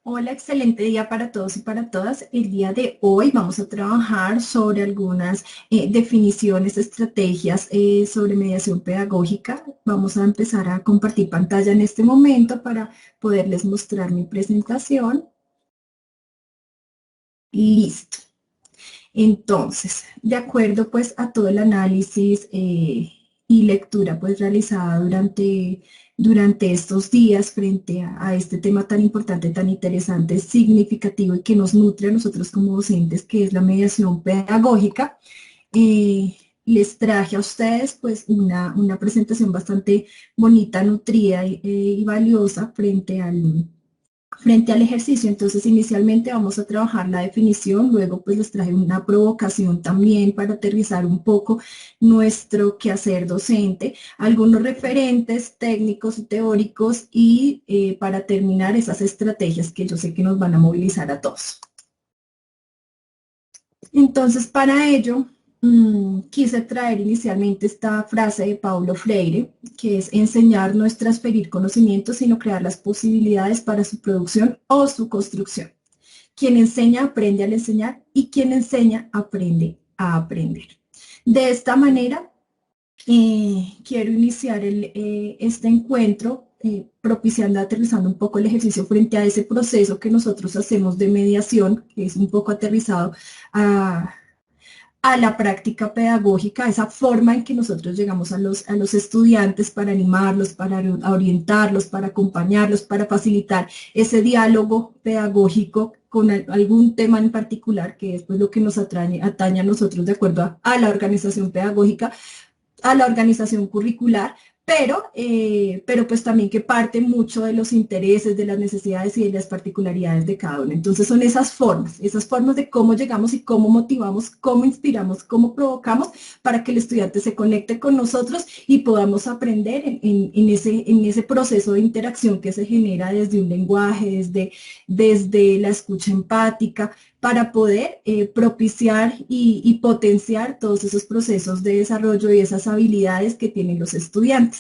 Hola, excelente día para todos y para todas. El día de hoy vamos a trabajar sobre algunas definiciones, estrategias sobre mediación pedagógica. Vamos a empezar a compartir pantalla en este momento para poderles mostrar mi presentación. Listo. Entonces, de acuerdo pues a todo el análisis y lectura pues realizada durante estos días frente a este tema tan importante, tan interesante, significativo y que nos nutre a nosotros como docentes, que es la mediación pedagógica, eh, les traje a ustedes pues una presentación bastante bonita, nutrida y valiosa frente al ejercicio. Entonces, inicialmente vamos a trabajar la definición, luego pues les traje una provocación también para aterrizar un poco nuestro quehacer docente, algunos referentes técnicos y teóricos y para terminar esas estrategias que yo sé que nos van a movilizar a todos. Entonces, para ello, quise traer inicialmente esta frase de Paulo Freire, que es enseñar no es transferir conocimientos, sino crear las posibilidades para su producción o su construcción. Quien enseña aprende al enseñar y quien enseña aprende a aprender. De esta manera, quiero iniciar este encuentro propiciando, aterrizando un poco el ejercicio frente a ese proceso que nosotros hacemos de mediación, que es un poco aterrizado a, a la práctica pedagógica, esa forma en que nosotros llegamos a los estudiantes para animarlos, para orientarlos, para acompañarlos, para facilitar ese diálogo pedagógico con algún tema en particular, que es pues, lo que nos atañe a nosotros de acuerdo a la organización pedagógica, a la organización curricular, pero pues también que parte mucho de los intereses, de las necesidades y de las particularidades de cada uno. Entonces son esas formas de cómo llegamos y cómo motivamos, cómo inspiramos, cómo provocamos para que el estudiante se conecte con nosotros y podamos aprender en ese proceso de interacción que se genera desde un lenguaje, desde la escucha empática, para poder propiciar y potenciar todos esos procesos de desarrollo y esas habilidades que tienen los estudiantes.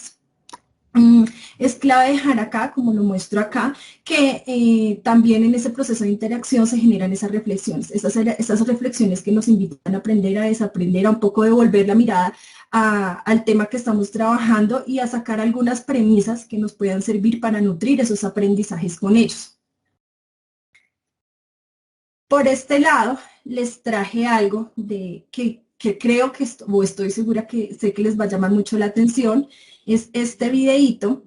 Es clave dejar acá, como lo muestro acá, que también en ese proceso de interacción se generan esas reflexiones, esas reflexiones que nos invitan a aprender, a desaprender, a un poco devolver la mirada al tema que estamos trabajando y a sacar algunas premisas que nos puedan servir para nutrir esos aprendizajes con ellos. Por este lado, les traje algo que creo que, o estoy segura que sé que les va a llamar mucho la atención, es este videíto.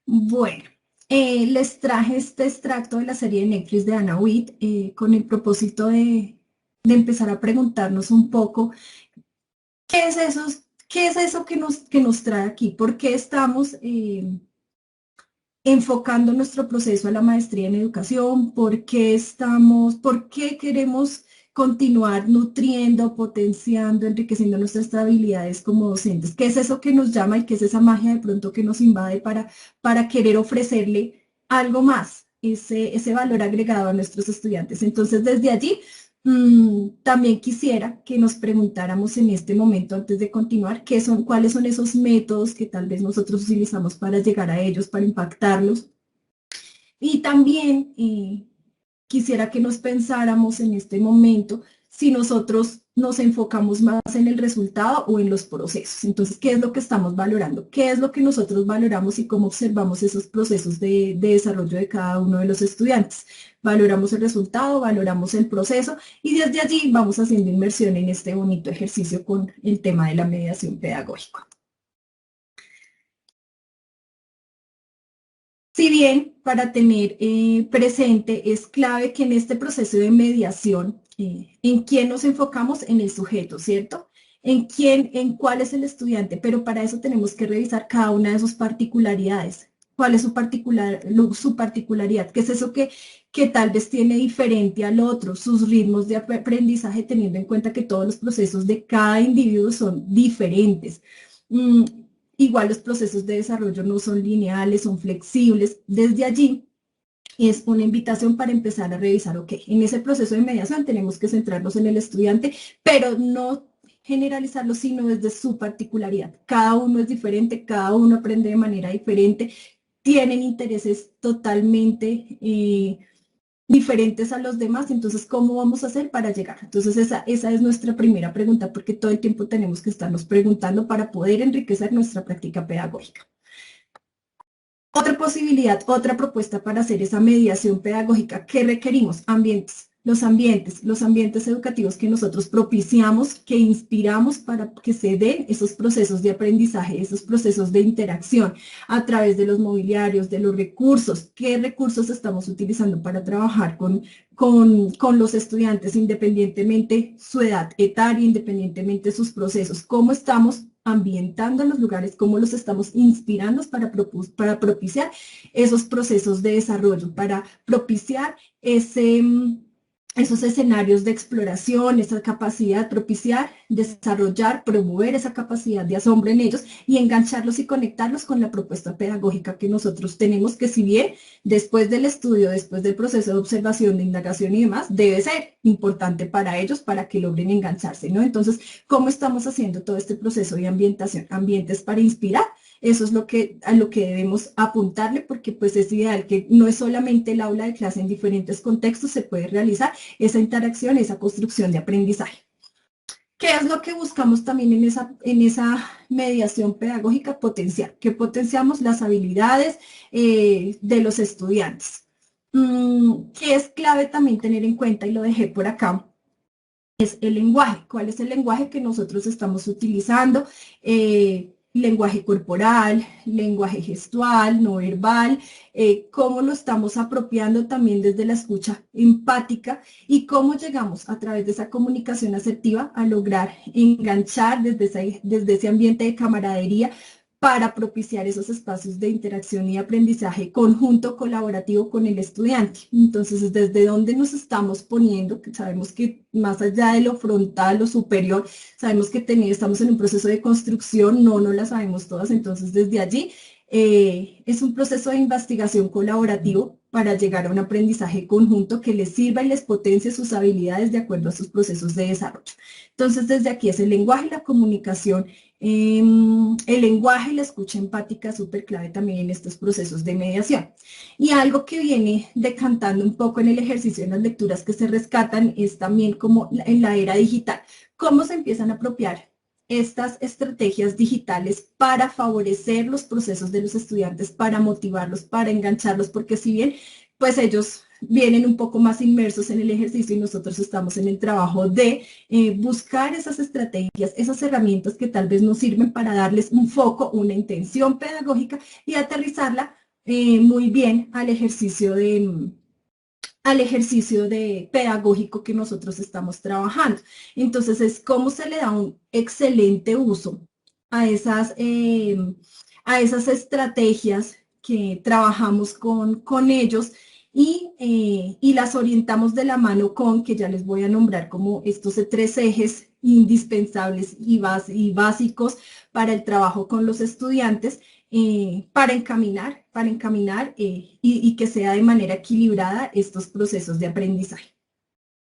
Bueno, les traje este extracto de la serie de Netflix de Anna Witt con el propósito de empezar a preguntarnos un poco qué es eso, qué es eso que nos trae aquí, por qué estamos enfocando nuestro proceso a la maestría en educación, por qué queremos continuar nutriendo, potenciando, enriqueciendo nuestras habilidades como docentes. ¿Qué es eso que nos llama y qué es esa magia de pronto que nos invade para querer ofrecerle algo más, ese valor agregado a nuestros estudiantes? Entonces, desde allí, también quisiera que nos preguntáramos en este momento, antes de continuar, cuáles son esos métodos que tal vez nosotros utilizamos para llegar a ellos, para impactarlos. Y también quisiera que nos pensáramos en este momento si nosotros nos enfocamos más en el resultado o en los procesos. Entonces, ¿qué es lo que estamos valorando? ¿Qué es lo que nosotros valoramos y cómo observamos esos procesos de desarrollo de cada uno de los estudiantes? Valoramos el resultado, valoramos el proceso y desde allí vamos haciendo inmersión en este bonito ejercicio con el tema de la mediación pedagógica. Si bien para tener presente es clave que en este proceso de mediación, ¿en quién nos enfocamos? En el sujeto, ¿cierto? En cuál es el estudiante, pero para eso tenemos que revisar cada una de sus particularidades. ¿Cuál es su particularidad? ¿Qué es eso que tal vez tiene diferente al otro? Sus ritmos de aprendizaje, teniendo en cuenta que todos los procesos de cada individuo son diferentes. Mm, Igual los procesos de desarrollo no son lineales, son flexibles. Desde allí es una invitación para empezar a revisar, ok, en ese proceso de mediación tenemos que centrarnos en el estudiante, pero no generalizarlo, sino desde su particularidad. Cada uno es diferente, cada uno aprende de manera diferente, tienen intereses totalmente diferentes a los demás, entonces, ¿cómo vamos a hacer para llegar? Entonces, esa es nuestra primera pregunta, porque todo el tiempo tenemos que estarnos preguntando para poder enriquecer nuestra práctica pedagógica. Otra posibilidad, otra propuesta para hacer esa mediación pedagógica, ¿qué requerimos? Ambientes. Los ambientes educativos que nosotros propiciamos, que inspiramos para que se den esos procesos de aprendizaje, esos procesos de interacción a través de los mobiliarios, de los recursos. ¿Qué recursos estamos utilizando para trabajar con los estudiantes, independientemente su edad etaria, independientemente sus procesos? ¿Cómo estamos ambientando los lugares, cómo los estamos inspirando para propiciar esos procesos de desarrollo, para propiciar esos escenarios de exploración, esa capacidad, propiciar, desarrollar, promover esa capacidad de asombro en ellos y engancharlos y conectarlos con la propuesta pedagógica que nosotros tenemos, que si bien después del estudio, después del proceso de observación, de indagación y demás, debe ser importante para ellos para que logren engancharse, ¿no? Entonces, ¿cómo estamos haciendo todo este proceso de ambientación? Ambientes para inspirar. Eso es a lo que debemos apuntarle, porque pues es ideal que no es solamente el aula de clase, en diferentes contextos se puede realizar esa interacción, esa construcción de aprendizaje. ¿Qué es lo que buscamos también en esa mediación pedagógica? Potenciar, que potenciamos las habilidades de los estudiantes. Que es clave también tener en cuenta, y lo dejé por acá, es el lenguaje. ¿Cuál es el lenguaje que nosotros estamos utilizando? Lenguaje corporal, lenguaje gestual, no verbal, cómo lo estamos apropiando también desde la escucha empática y cómo llegamos a través de esa comunicación asertiva a lograr enganchar desde ese ambiente de camaradería para propiciar esos espacios de interacción y aprendizaje conjunto, colaborativo con el estudiante. Entonces, ¿desde dónde nos estamos poniendo? Que sabemos que más allá de lo frontal, lo superior, sabemos que estamos en un proceso de construcción, no la sabemos todas, entonces desde allí es un proceso de investigación colaborativo para llegar a un aprendizaje conjunto que les sirva y les potencie sus habilidades de acuerdo a sus procesos de desarrollo. Entonces, desde aquí es el lenguaje y la comunicación, el lenguaje y la escucha empática súper clave también en estos procesos de mediación. Y algo que viene decantando un poco en el ejercicio de las lecturas que se rescatan es también como en la era digital, cómo se empiezan a apropiar estas estrategias digitales para favorecer los procesos de los estudiantes, para motivarlos, para engancharlos, porque si bien pues ellos vienen un poco más inmersos en el ejercicio y nosotros estamos en el trabajo de buscar esas estrategias, esas herramientas que tal vez nos sirven para darles un foco, una intención pedagógica y aterrizarla muy bien al ejercicio de pedagógico que nosotros estamos trabajando. Entonces, es cómo se le da un excelente uso a esas estrategias que trabajamos con ellos y las orientamos de la mano con, que ya les voy a nombrar como estos 3 ejes indispensables y básicos para el trabajo con los estudiantes, para encaminar y que sea de manera equilibrada estos procesos de aprendizaje.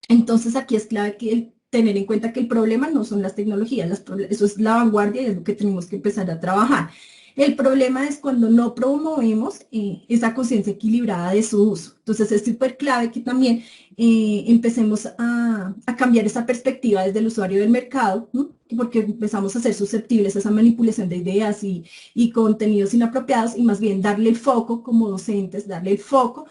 Entonces aquí es clave que tener en cuenta que el problema no son las tecnologías, eso es la vanguardia y es lo que tenemos que empezar a trabajar. El problema es cuando no promovemos esa conciencia equilibrada de su uso. Entonces es súper clave que también empecemos a cambiar esa perspectiva desde el usuario del mercado, ¿no? Porque empezamos a ser susceptibles a esa manipulación de ideas y contenidos inapropiados y más bien darle el foco como docentes, darle el foco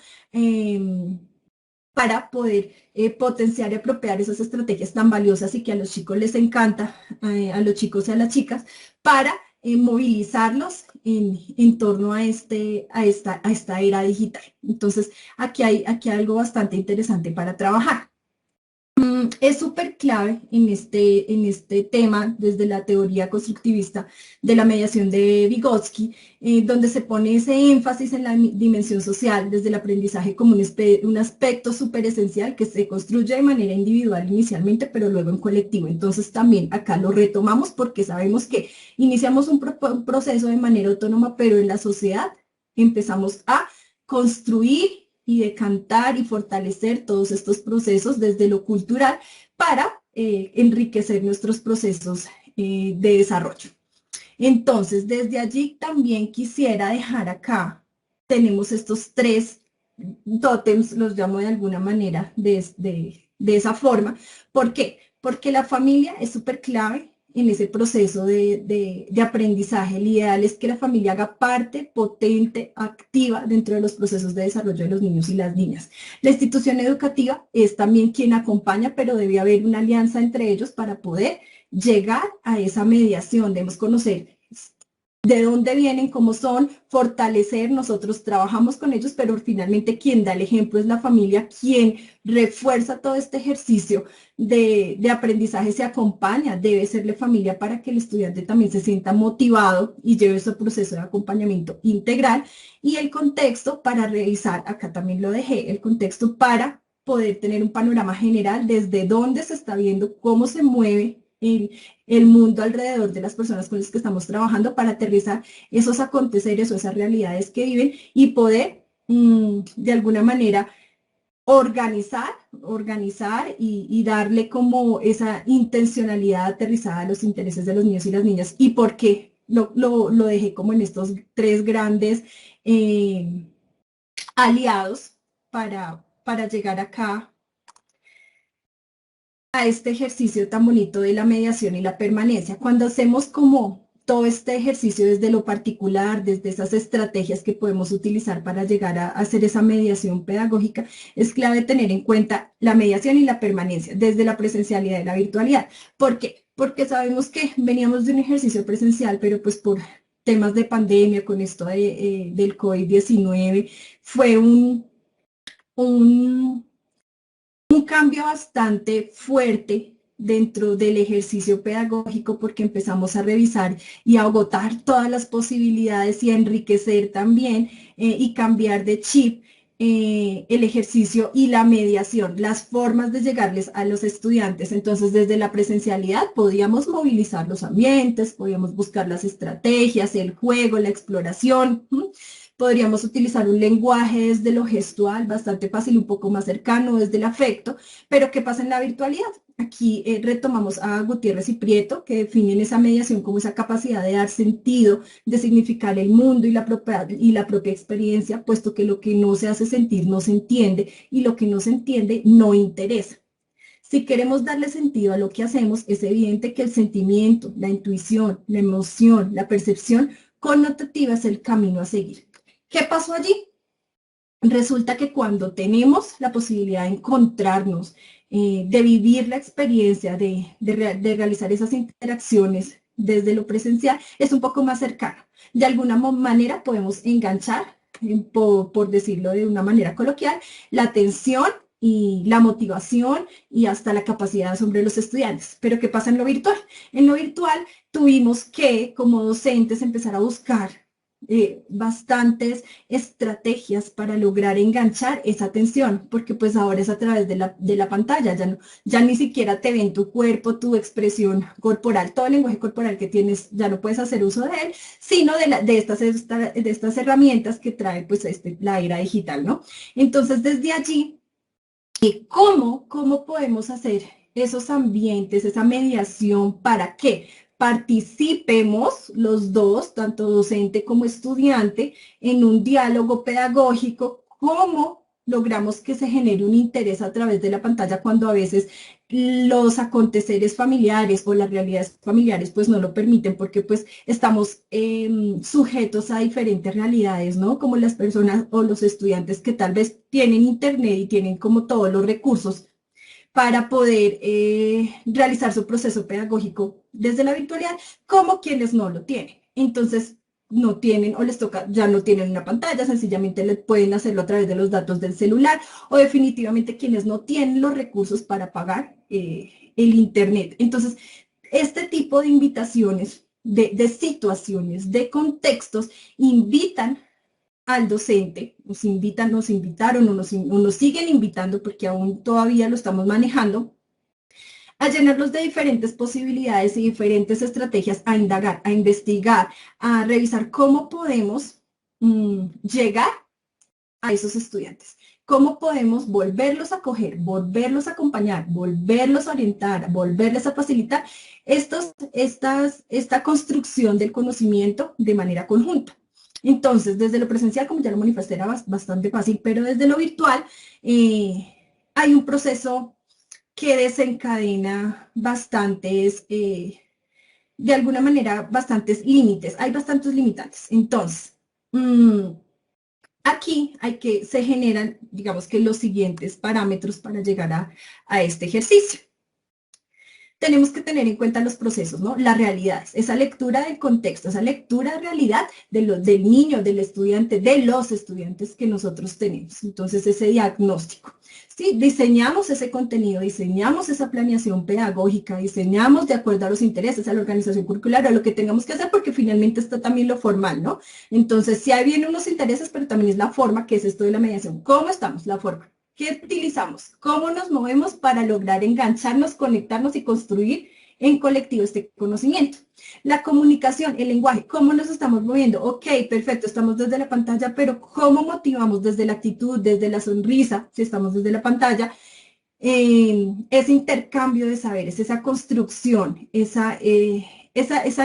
para poder potenciar y apropiar esas estrategias tan valiosas y que a los chicos les encanta, a los chicos y a las chicas, para movilizarlos en torno a esta era digital. Entonces, aquí hay algo bastante interesante para trabajar. Es súper clave en este tema, desde la teoría constructivista de la mediación de Vygotsky, donde se pone ese énfasis en la dimensión social, desde el aprendizaje como un aspecto súper esencial que se construye de manera individual inicialmente, pero luego en colectivo. Entonces también acá lo retomamos porque sabemos que iniciamos un proceso de manera autónoma, pero en la sociedad empezamos a construir y decantar y fortalecer todos estos procesos desde lo cultural para enriquecer nuestros procesos de desarrollo. Entonces, desde allí también quisiera dejar acá, tenemos estos 3 tótems, los llamo de alguna manera de esa forma. ¿Por qué? Porque la familia es súper clave en ese proceso de aprendizaje. El ideal es que la familia haga parte potente, activa dentro de los procesos de desarrollo de los niños y las niñas. La institución educativa es también quien acompaña, pero debe haber una alianza entre ellos para poder llegar a esa mediación. Debemos conocer de dónde vienen, cómo son, fortalecer, nosotros trabajamos con ellos, pero finalmente quien da el ejemplo es la familia, quien refuerza todo este ejercicio de aprendizaje, se acompaña, debe ser la familia para que el estudiante también se sienta motivado y lleve ese proceso de acompañamiento integral, y el contexto para revisar, acá también lo dejé, el contexto para poder tener un panorama general desde dónde se está viendo, cómo se mueve el mundo alrededor de las personas con las que estamos trabajando para aterrizar esos aconteceres o esas realidades que viven y poder de alguna manera organizar y darle como esa intencionalidad aterrizada a los intereses de los niños y las niñas. ¿Y por qué? Lo dejé como en estos 3 grandes aliados para llegar acá a este ejercicio tan bonito de la mediación y la permanencia. Cuando hacemos como todo este ejercicio desde lo particular, desde esas estrategias que podemos utilizar para llegar a hacer esa mediación pedagógica, es clave tener en cuenta la mediación y la permanencia, desde la presencialidad y la virtualidad. ¿Por qué? Porque sabemos que veníamos de un ejercicio presencial, pero pues por temas de pandemia, con esto del COVID-19, fue un cambio bastante fuerte dentro del ejercicio pedagógico porque empezamos a revisar y a agotar todas las posibilidades y a enriquecer también y cambiar de chip el ejercicio y la mediación, las formas de llegarles a los estudiantes. Entonces, desde la presencialidad podíamos movilizar los ambientes, podíamos buscar las estrategias, el juego, la exploración. Podríamos utilizar un lenguaje desde lo gestual, bastante fácil, un poco más cercano, desde el afecto, pero ¿qué pasa en la virtualidad? Aquí retomamos a Gutiérrez y Prieto, que definen esa mediación como esa capacidad de dar sentido, de significar el mundo y la propia experiencia, puesto que lo que no se hace sentir no se entiende y lo que no se entiende no interesa. Si queremos darle sentido a lo que hacemos, es evidente que el sentimiento, la intuición, la emoción, la percepción connotativa es el camino a seguir. ¿Qué pasó allí? Resulta que cuando tenemos la posibilidad de encontrarnos, de vivir la experiencia, de realizar esas interacciones desde lo presencial, es un poco más cercano. De alguna manera podemos enganchar, por decirlo de una manera coloquial, la atención y la motivación y hasta la capacidad de asombro de los estudiantes. Pero ¿qué pasa en lo virtual? En lo virtual tuvimos que, como docentes, empezar a buscar bastantes estrategias para lograr enganchar esa atención, porque pues ahora es a través de la pantalla, ya ni siquiera te ven tu cuerpo, tu expresión corporal, todo el lenguaje corporal que tienes, ya no puedes hacer uso de él, sino de estas herramientas que trae pues la era digital, ¿no? Entonces desde allí, ¿cómo podemos hacer esos ambientes, esa mediación para que participemos los dos, tanto docente como estudiante, en un diálogo pedagógico? ¿Cómo logramos que se genere un interés a través de la pantalla cuando a veces los aconteceres familiares o las realidades familiares pues no lo permiten porque pues estamos sujetos a diferentes realidades, ¿no? Como las personas o los estudiantes que tal vez tienen internet y tienen como todos los recursos para poder realizar su proceso pedagógico desde la virtualidad, como quienes no lo tienen. Entonces, no tienen o les toca, ya no tienen una pantalla, sencillamente le pueden hacerlo a través de los datos del celular o definitivamente quienes no tienen los recursos para pagar el internet. Entonces, este tipo de invitaciones, de situaciones, de contextos, invitan al docente, nos invitaron o nos siguen invitando porque aún todavía lo estamos manejando, a llenarlos de diferentes posibilidades y diferentes estrategias, a indagar, a investigar, a revisar cómo podemos llegar a esos estudiantes. ¿Cómo podemos volverlos a coger, volverlos a acompañar, volverlos a orientar, volverles a facilitar esta construcción del conocimiento de manera conjunta? Entonces, desde lo presencial, como ya lo manifesté, era bastante fácil, pero desde lo virtual hay un proceso que desencadena bastantes, de alguna manera, bastantes límites. Hay bastantes limitantes. Entonces, aquí se generan, digamos que los siguientes parámetros para llegar a este ejercicio. Tenemos que tener en cuenta los procesos, ¿no? Las realidades, esa lectura del contexto, esa lectura de realidad del niño, del estudiante, de los estudiantes que nosotros tenemos. Entonces, ese diagnóstico. Sí, diseñamos ese contenido, diseñamos esa planeación pedagógica, diseñamos de acuerdo a los intereses, a la organización curricular, a lo que tengamos que hacer, porque finalmente está también lo formal, ¿no? Entonces, sí hay bien unos intereses, pero también es la forma, que es esto de la mediación. ¿Cómo estamos? La forma. ¿Qué utilizamos? ¿Cómo nos movemos para lograr engancharnos, conectarnos y construir en colectivo este conocimiento? La comunicación, el lenguaje, ¿cómo nos estamos moviendo? Ok, perfecto, estamos desde la pantalla, pero ¿cómo motivamos desde la actitud, desde la sonrisa, si estamos desde la pantalla? Ese intercambio de saberes, esa construcción, esa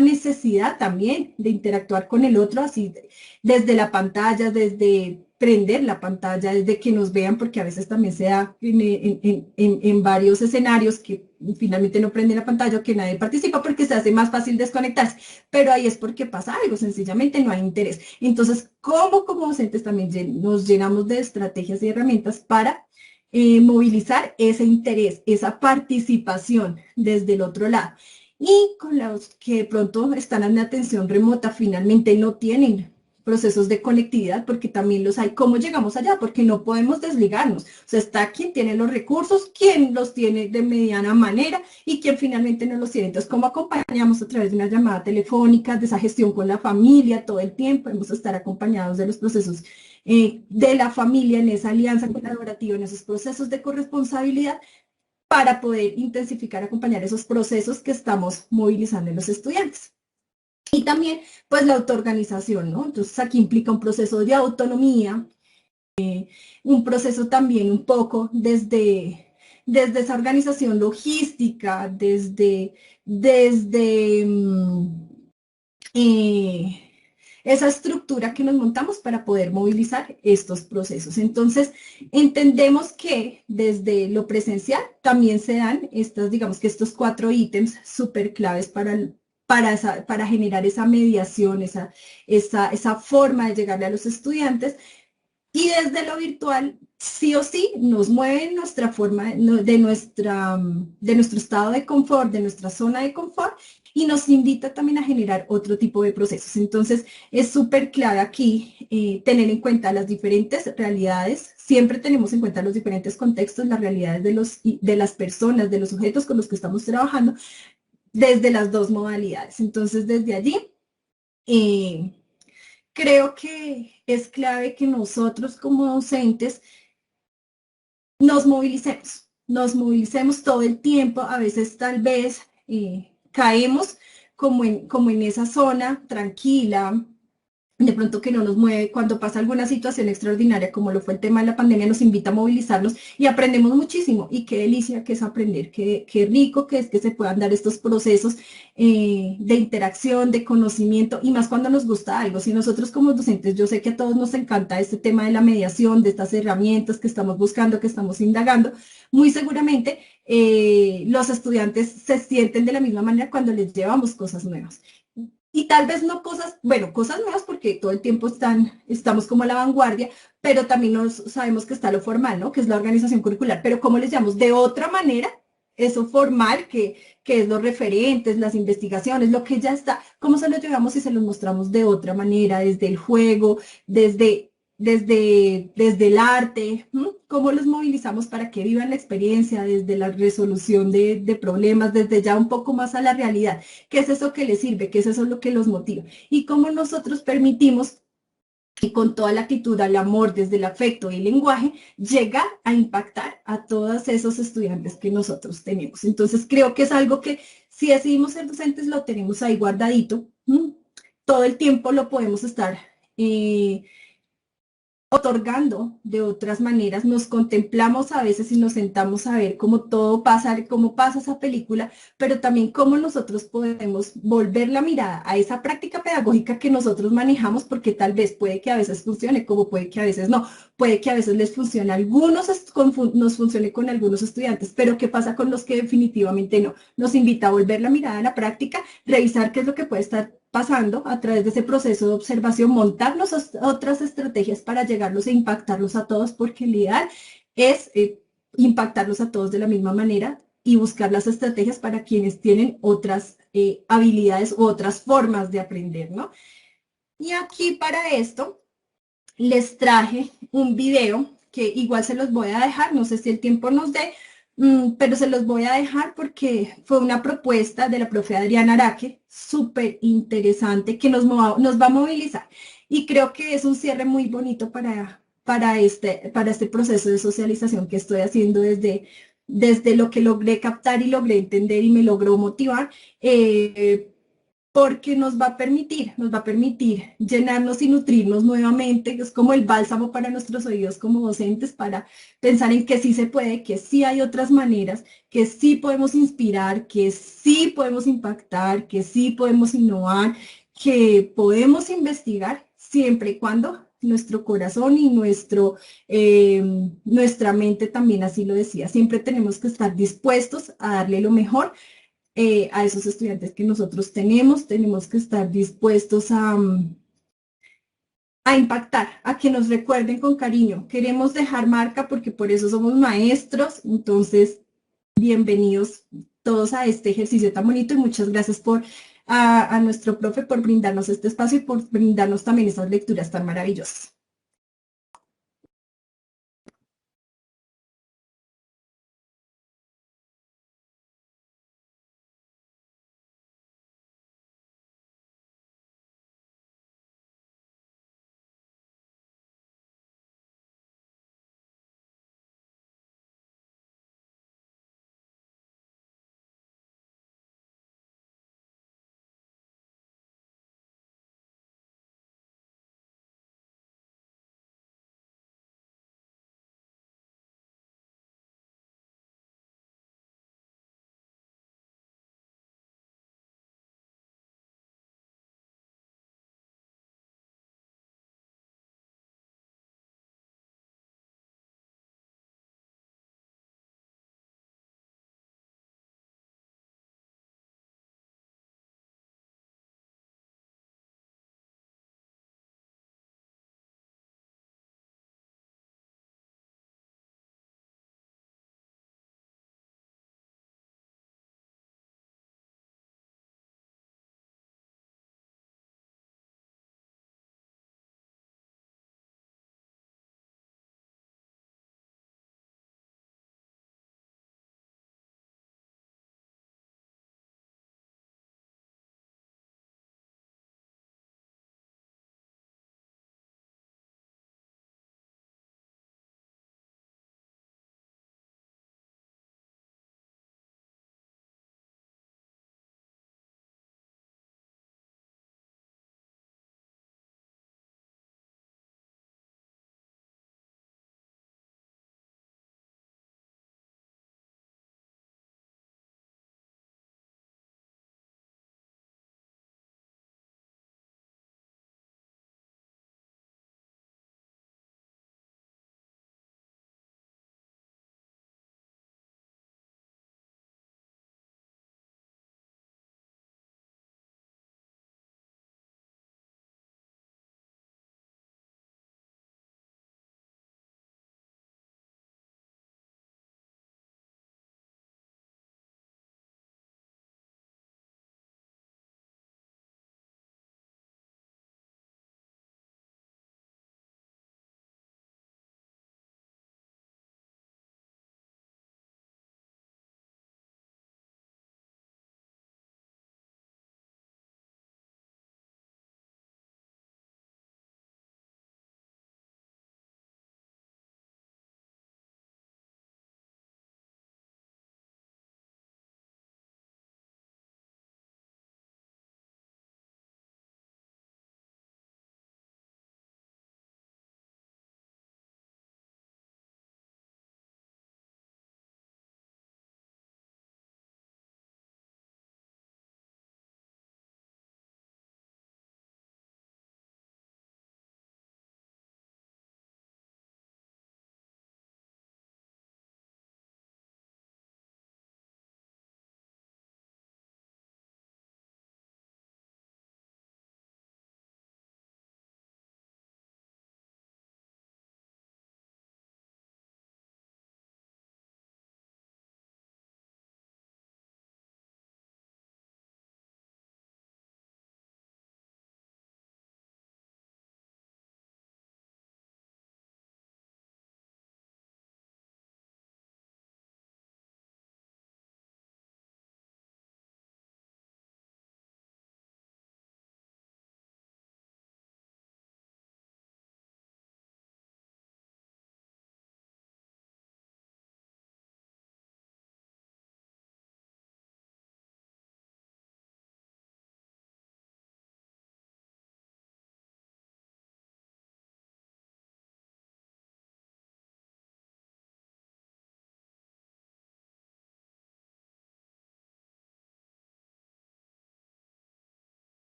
necesidad también de interactuar con el otro, así desde la pantalla, desde prender la pantalla, desde que nos vean, porque a veces también se da en varios escenarios que finalmente no prenden la pantalla o que nadie participa porque se hace más fácil desconectarse, pero ahí es porque pasa algo, sencillamente no hay interés. Entonces, ¿cómo como docentes también nos llenamos de estrategias y herramientas para movilizar ese interés, esa participación desde el otro lado? Y con los que de pronto están en atención remota, finalmente no tienen procesos de conectividad, porque también los hay. ¿Cómo llegamos allá? Porque no podemos desligarnos. O sea, está quien tiene los recursos, quien los tiene de mediana manera y quien finalmente no los tiene. Entonces, ¿cómo acompañamos a través de una llamada telefónica, de esa gestión con la familia todo el tiempo? Podemos estar acompañados de los procesos de la familia en esa alianza colaborativa, en esos procesos de corresponsabilidad para poder intensificar, acompañar esos procesos que estamos movilizando en los estudiantes. Y también, pues, la autoorganización, ¿no? Entonces, aquí implica un proceso de autonomía, un proceso también un poco desde esa organización logística, desde esa estructura que nos montamos para poder movilizar estos procesos. Entonces, entendemos que desde lo presencial también se dan digamos que estos 4 ítems súper claves para generar esa mediación, esa forma de llegarle a los estudiantes. Y desde lo virtual, sí o sí, nos mueve nuestra forma, de nuestro estado de confort, de nuestra zona de confort, y nos invita también a generar otro tipo de procesos. Entonces, es súper clave aquí tener en cuenta las diferentes realidades. Siempre tenemos en cuenta los diferentes contextos, las realidades de las personas, de los sujetos con los que estamos trabajando, desde las dos modalidades. Entonces, desde allí, Creo que es clave que nosotros como docentes nos movilicemos todo el tiempo, a veces tal vez caemos como en esa zona tranquila, de pronto que no nos mueve, cuando pasa alguna situación extraordinaria, como lo fue el tema de la pandemia, nos invita a movilizarnos y aprendemos muchísimo. Y qué delicia que es aprender, qué rico que es que se puedan dar estos procesos de interacción, de conocimiento, y más cuando nos gusta algo. Si nosotros como docentes, yo sé que a todos nos encanta este tema de la mediación, de estas herramientas que estamos buscando, que estamos indagando, muy seguramente los estudiantes se sienten de la misma manera cuando les llevamos cosas nuevas. Y tal vez no cosas, bueno, cosas nuevas porque todo el tiempo estamos como a la vanguardia, pero también sabemos que está lo formal, ¿no? Que es la organización curricular, pero ¿cómo les llamamos? De otra manera, eso formal, que es los referentes, las investigaciones, lo que ya está, ¿cómo se lo llevamos y se los mostramos de otra manera, desde el juego, desde el arte? ¿Cómo los movilizamos para que vivan la experiencia, desde la resolución de problemas, desde ya un poco más a la realidad? ¿Qué es eso que les sirve? ¿Qué es eso lo que los motiva? Y cómo nosotros permitimos que con toda la actitud, el amor, desde el afecto y el lenguaje, llegar a impactar a todos esos estudiantes que nosotros tenemos. Entonces creo que es algo que si decidimos ser docentes lo tenemos ahí guardadito. Todo el tiempo lo podemos estar eh, otorgando de otras maneras, nos contemplamos a veces y nos sentamos a ver cómo todo pasa, cómo pasa esa película, pero también cómo nosotros podemos volver la mirada a esa práctica pedagógica que nosotros manejamos, porque tal vez puede que a veces funcione, como puede que a veces no, puede que a veces les funcione a algunos, nos funcione con algunos estudiantes, pero ¿qué pasa con los que definitivamente no? Nos invita a volver la mirada a la práctica, revisar qué es lo que puede estar pasando a través de ese proceso de observación, montarnos otras estrategias para llegarlos e impactarlos a todos, porque el ideal es impactarlos a todos de la misma manera y buscar las estrategias para quienes tienen otras habilidades u otras formas de aprender, ¿no? Y aquí para esto les traje un video que igual se los voy a dejar, no sé si el tiempo nos dé, pero se los voy a dejar porque fue una propuesta de la profe Adriana Araque, súper interesante, que nos va a movilizar. Y creo que es un cierre muy bonito para este proceso de socialización que estoy haciendo desde lo que logré captar y logré entender y me logró motivar. Porque nos va a permitir llenarnos y nutrirnos nuevamente, que es como el bálsamo para nuestros oídos como docentes, para pensar en que sí se puede, que sí hay otras maneras, que sí podemos inspirar, que sí podemos impactar, que sí podemos innovar, que podemos investigar siempre y cuando nuestro corazón y eh, nuestra mente también así lo decía. Siempre tenemos que estar dispuestos a darle lo mejor a esos estudiantes que nosotros tenemos que estar dispuestos a impactar, a que nos recuerden con cariño. Queremos dejar marca porque por eso somos maestros, entonces bienvenidos todos a este ejercicio tan bonito y muchas gracias a nuestro profe por brindarnos este espacio y por brindarnos también esas lecturas tan maravillosas.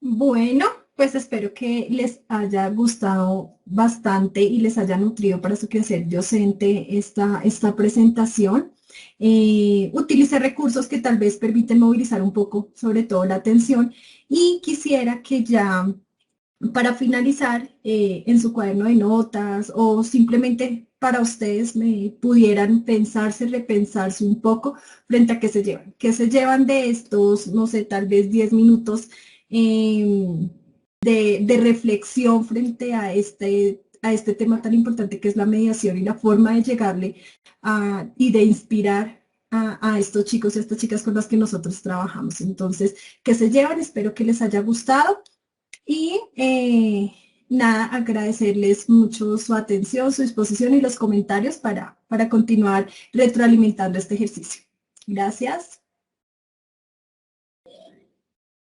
Bueno, pues espero que les haya gustado bastante y les haya nutrido para su quehacer docente esta presentación. Utilicé recursos que tal vez permiten movilizar un poco, sobre todo la atención, y quisiera que ya para finalizar, en su cuaderno de notas o simplemente para ustedes me pudieran pensarse, repensarse un poco frente a qué se llevan de estos, no sé, tal vez 10 minutos de reflexión frente a este tema tan importante que es la mediación y la forma de llegarle y de inspirar a estos chicos y a estas chicas con las que nosotros trabajamos. Entonces, ¿qué se llevan? Espero que les haya gustado. Y nada, agradecerles mucho su atención, su disposición y los comentarios para continuar retroalimentando este ejercicio. Gracias.